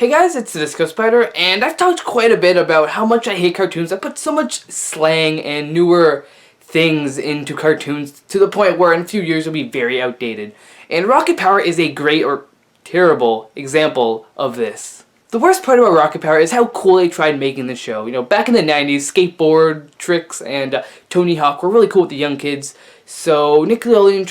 Hey guys, it's the Disco Spider, and I've talked quite a bit about how much I hate cartoons. I put so much slang and newer things into cartoons to the point where in a few years it'll be very outdated. And Rocket Power is a great or terrible example of this. The worst part about Rocket Power is how cool they tried making the show. You know, back in the 90s, skateboard tricks and Tony Hawk were really cool with the young kids. So Nickelodeon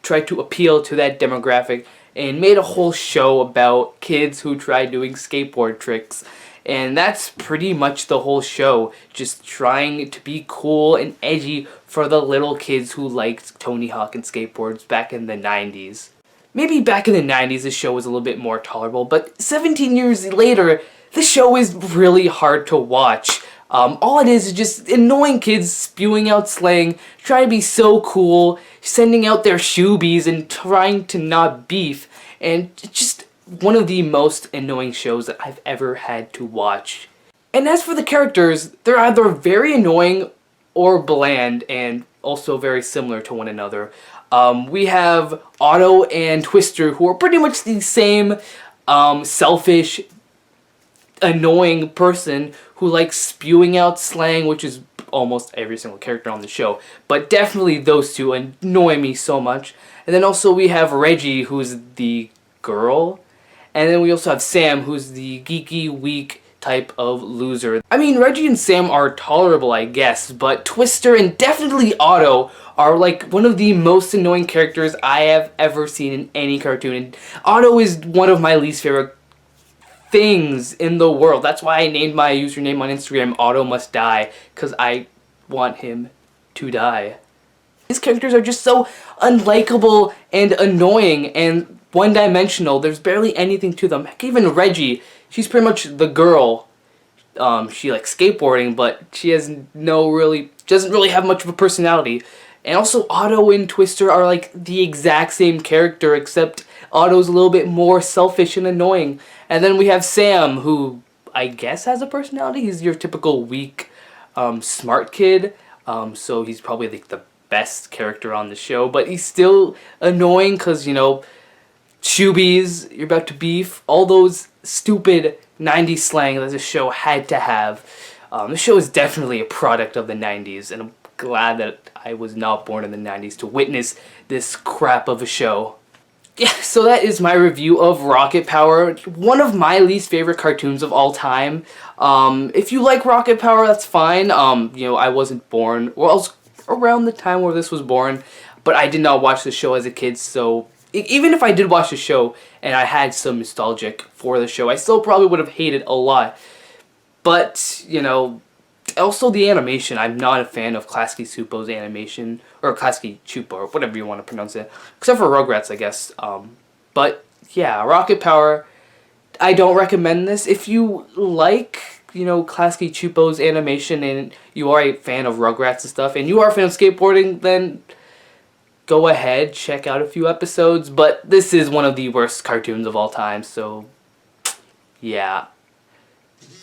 tried to appeal to that demographic and made a whole show about kids who tried doing skateboard tricks. And that's pretty much the whole show, just trying to be cool and edgy for the little kids who liked Tony Hawk and skateboards back in the 90s. Maybe back in the 90s the show was a little bit more tolerable, but 17 years later, the show is really hard to watch. All it is just annoying kids spewing out slang, trying to be so cool, sending out their shoobies and trying to not beef, and just one of the most annoying shows that I've ever had to watch. And as for the characters, they're either very annoying or bland and also very similar to one another. We have Otto and Twister, who are pretty much the same selfish, annoying person who likes spewing out slang, which is almost every single character on the show. But definitely those two annoy me so much. And then also we have Reggie, who's the girl. And then we also have Sam, who's the geeky, weak type of loser. I mean, Reggie and Sam are tolerable, I guess, but Twister and definitely Otto are like one of the most annoying characters I have ever seen in any cartoon. And Otto is one of my least favorite things in the world. That's why I named my username on Instagram Otto Must Die, because I want him to die. His characters are just so unlikable and annoying and one-dimensional. There's barely anything to them. Heck, even Reggie, she's pretty much the girl. She likes skateboarding, but she doesn't really have much of a personality. And also Otto and Twister are like the exact same character, except Otto's a little bit more selfish and annoying. And then we have Sam, who I guess has a personality. He's your typical weak, smart kid. So he's probably like the best character on the show. But he's still annoying because, you know, shoobies, you're about to beef, all those stupid 90s slang that the show had to have. The show is definitely a product of the 90s, and I'm glad that I was not born in the 90s to witness this crap of a show. Yeah, so that is my review of Rocket Power, one of my least favorite cartoons of all time. If you like Rocket Power, that's fine. You know, I wasn't born, well, I was around the time where this was born, but I did not watch the show as a kid, so even if I did watch the show and I had some nostalgic for the show, I still probably would have hated a lot. But, you know, also the animation, I'm not a fan of Klasky Csupo's animation, or Klasky Csupo, or whatever you want to pronounce it, except for Rugrats, I guess. But yeah, Rocket Power, I don't recommend this. If you like, you know, Klasky Csupo's animation and you are a fan of Rugrats and stuff, and you are a fan of skateboarding, then go ahead, check out a few episodes. But this is one of the worst cartoons of all time, so yeah.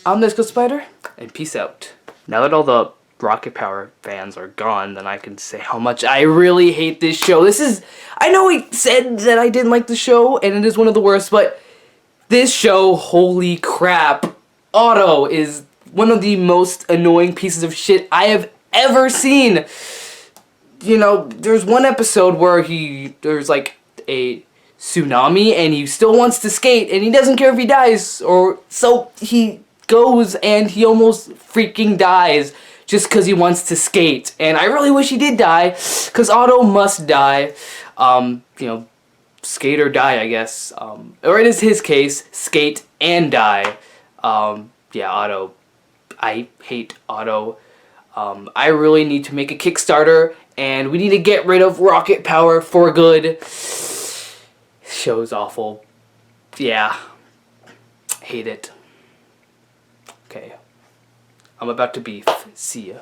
I'm the Disco Spider, and peace out. Now that all the Rocket Power fans are gone, then I can say how much I really hate this show. I know I said that I didn't like the show, and it is one of the worst, but this show, holy crap, Otto is one of the most annoying pieces of shit I have ever seen. You know, there's one episode where there's like a tsunami, and he still wants to skate, and he doesn't care if he dies, or so he goes and he almost freaking dies just because he wants to skate. And I really wish he did die, because Otto must die. You know, skate or die, I guess. Or it is his case, skate and die. Yeah, Otto. I hate Otto. I really need to make a Kickstarter, and we need to get rid of Rocket Power for good. Show's awful. Yeah. Hate it. Okay. I'm about to beef. See ya.